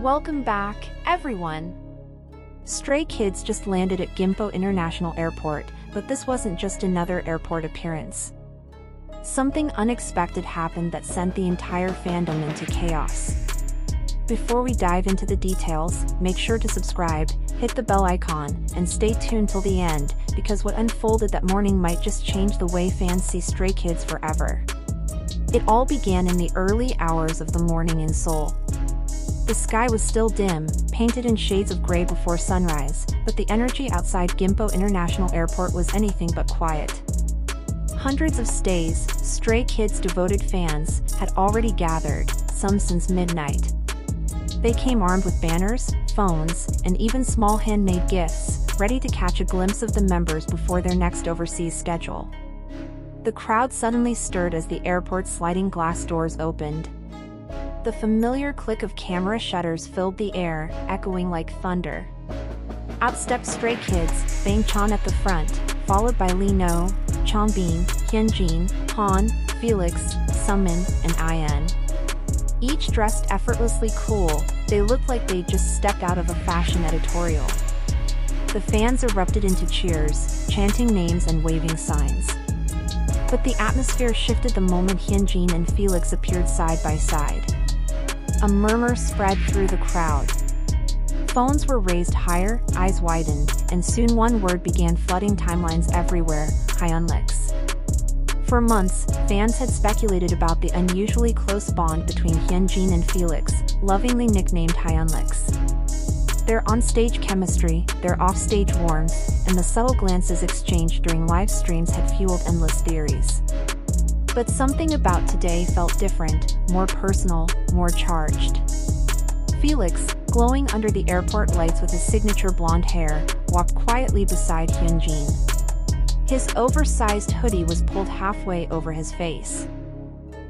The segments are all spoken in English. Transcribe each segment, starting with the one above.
Welcome back, everyone! Stray Kids just landed at Gimpo International Airport, but this wasn't just another airport appearance. Something unexpected happened that sent the entire fandom into chaos. Before we dive into the details, make sure to subscribe, hit the bell icon, and stay tuned till the end, because what unfolded that morning might just change the way fans see Stray Kids forever. It all began in the early hours of the morning in Seoul. The sky was still dim, painted in shades of gray before sunrise, but the energy outside Gimpo International Airport was anything but quiet. Hundreds of Stray Kids devoted fans had already gathered, some since midnight. They came armed with banners, phones, and even small handmade gifts, ready to catch a glimpse of the members before their next overseas schedule. The crowd suddenly stirred as the airport's sliding glass doors opened. The familiar click of camera shutters filled the air, echoing like thunder. Out stepped Stray Kids, Bang Chan at the front, followed by Lee No, Changbin, Hyunjin, Han, Felix, Sumin, and In. Each dressed effortlessly cool, they looked like they'd just stepped out of a fashion editorial. The fans erupted into cheers, chanting names and waving signs. But the atmosphere shifted the moment Hyunjin and Felix appeared side by side. A murmur spread through the crowd. Phones were raised higher, eyes widened, and soon one word began flooding timelines everywhere: Hyunlix. For months, fans had speculated about the unusually close bond between Hyunjin and Felix, lovingly nicknamed Hyunlix. Their on-stage chemistry, their off-stage warmth, and the subtle glances exchanged during live streams had fueled endless theories. But something about today felt different, more personal, more charged. Felix, glowing under the airport lights with his signature blonde hair, walked quietly beside Hyunjin. His oversized hoodie was pulled halfway over his face.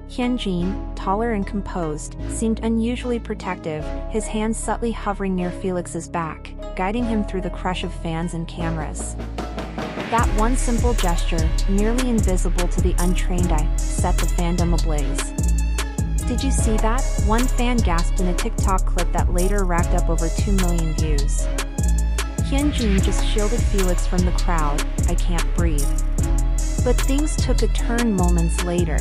Hyunjin, taller and composed, seemed unusually protective, his hands subtly hovering near Felix's back, guiding him through the crush of fans and cameras. That one simple gesture, nearly invisible to the untrained eye, set the fandom ablaze. "Did you see that?" one fan gasped in a TikTok clip that later racked up over 2 million views. Hyunjin just shielded Felix from the crowd, "I can't breathe." But things took a turn moments later.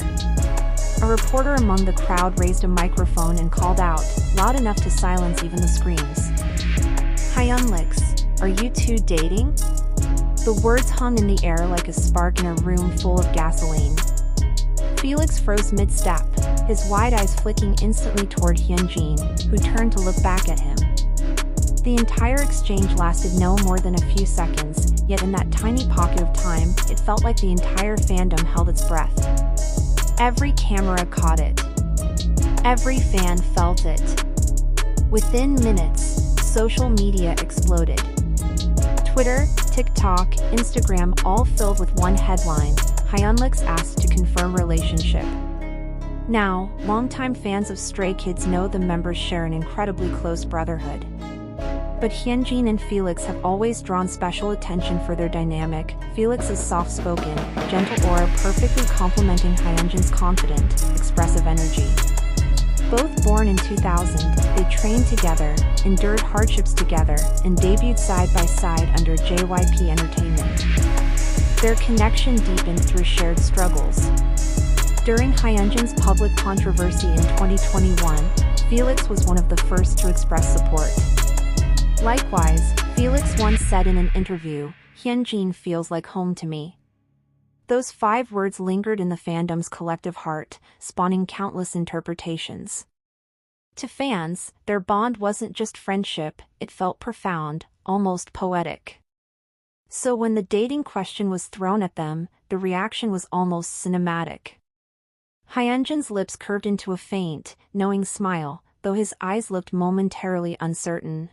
A reporter among the crowd raised a microphone and called out, loud enough to silence even the screams. "Hyunlix, are you two dating?" The words hung in the air like a spark in a room full of gasoline. Felix froze mid-step, his wide eyes flicking instantly toward Hyunjin, who turned to look back at him. The entire exchange lasted no more than a few seconds, yet in that tiny pocket of time, it felt like the entire fandom held its breath. Every camera caught it. Every fan felt it. Within minutes, social media exploded. Twitter, TikTok, Instagram all filled with one headline: Hyunlix asked to confirm relationship. Now, longtime fans of Stray Kids know the members share an incredibly close brotherhood. But Hyunjin and Felix have always drawn special attention for their dynamic, Felix's soft-spoken, gentle aura perfectly complementing Hyunjin's confident, expressive energy. Both born in 2000, they trained together, endured hardships together, and debuted side by side under JYP Entertainment. Their connection deepened through shared struggles. During Hyunjin's public controversy in 2021, Felix was one of the first to express support. Likewise, Felix once said in an interview, "Hyunjin feels like home to me." Those 5 words lingered in the fandom's collective heart, spawning countless interpretations. To fans, their bond wasn't just friendship, it felt profound, almost poetic. So when the dating question was thrown at them, the reaction was almost cinematic. Hyunjin's lips curved into a faint, knowing smile, though his eyes looked momentarily uncertain.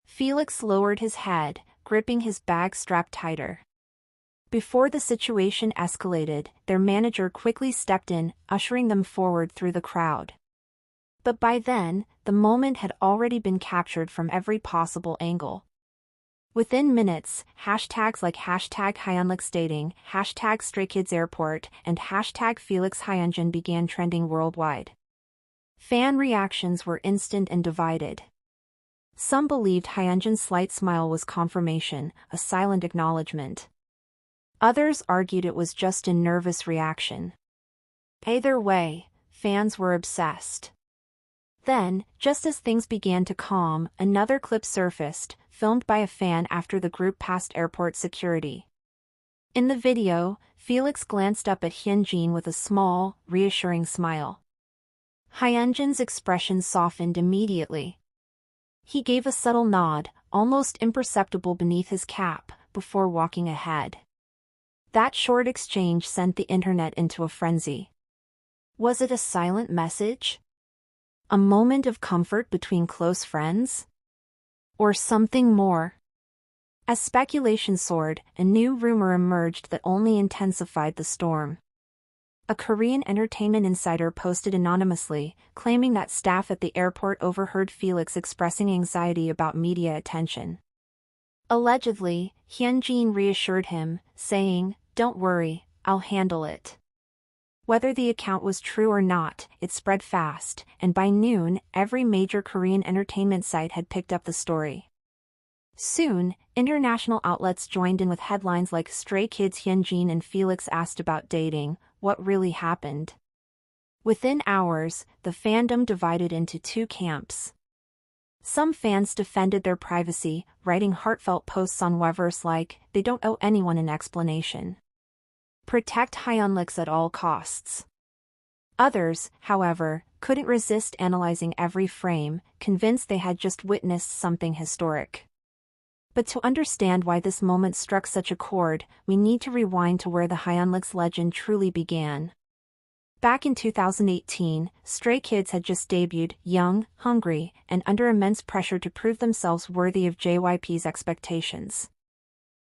Felix lowered his head, gripping his bag strap tighter. Before the situation escalated, their manager quickly stepped in, ushering them forward through the crowd. But by then, the moment had already been captured from every possible angle. Within minutes, hashtags like #HyunlixDating, #StrayKidsAirport, and #FelixHyunjin began trending worldwide. Fan reactions were instant and divided. Some believed Hyunjin's slight smile was confirmation, a silent acknowledgement. Others argued it was just a nervous reaction. Either way, fans were obsessed. Then, just as things began to calm, another clip surfaced, filmed by a fan after the group passed airport security. In the video, Felix glanced up at Hyunjin with a small, reassuring smile. Hyunjin's expression softened immediately. He gave a subtle nod, almost imperceptible beneath his cap, before walking ahead. That short exchange sent the internet into a frenzy. Was it a silent message? A moment of comfort between close friends? Or something more? As speculation soared, a new rumor emerged that only intensified the storm. A Korean entertainment insider posted anonymously, claiming that staff at the airport overheard Felix expressing anxiety about media attention. Allegedly, Hyunjin reassured him, saying, "Don't worry, I'll handle it." Whether the account was true or not, it spread fast, and by noon, every major Korean entertainment site had picked up the story. Soon, international outlets joined in with headlines like "Stray Kids Hyunjin and Felix asked about dating, what really happened?" Within hours, the fandom divided into two camps. Some fans defended their privacy, writing heartfelt posts on Weverse like, "They don't owe anyone an explanation. Protect Hyunlix at all costs." Others, however, couldn't resist analyzing every frame, convinced they had just witnessed something historic. But to understand why this moment struck such a chord, we need to rewind to where the Hyunlix legend truly began. Back in 2018, Stray Kids had just debuted, young, hungry, and under immense pressure to prove themselves worthy of JYP's expectations.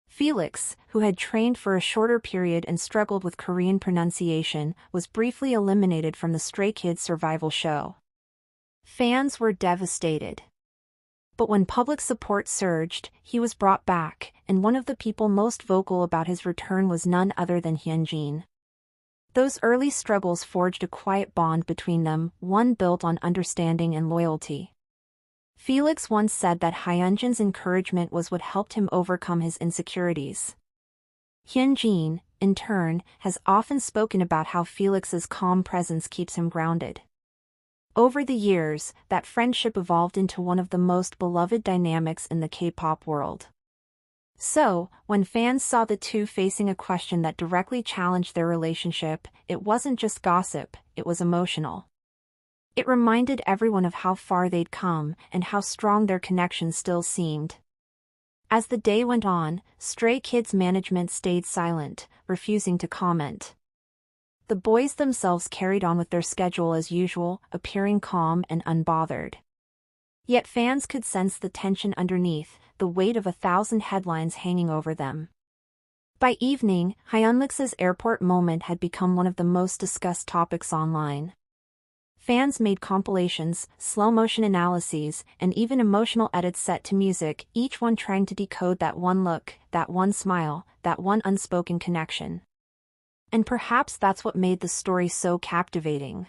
Felix, who had trained for a shorter period and struggled with Korean pronunciation, was briefly eliminated from the Stray Kids survival show. Fans were devastated. But when public support surged, he was brought back, and one of the people most vocal about his return was none other than Hyunjin. Those early struggles forged a quiet bond between them, one built on understanding and loyalty. Felix once said that Hyunjin's encouragement was what helped him overcome his insecurities. Hyunjin, in turn, has often spoken about how Felix's calm presence keeps him grounded. Over the years, that friendship evolved into one of the most beloved dynamics in the K-pop world. So, when fans saw the two facing a question that directly challenged their relationship, it wasn't just gossip, it was emotional. It reminded everyone of how far they'd come, and how strong their connection still seemed. As the day went on, Stray Kids management stayed silent, refusing to comment. The boys themselves carried on with their schedule as usual, appearing calm and unbothered. Yet fans could sense the tension underneath, the weight of 1,000 headlines hanging over them. By evening, Hyunlix's airport moment had become one of the most discussed topics online. Fans made compilations, slow-motion analyses, and even emotional edits set to music, each one trying to decode that one look, that one smile, that one unspoken connection. And perhaps that's what made the story so captivating.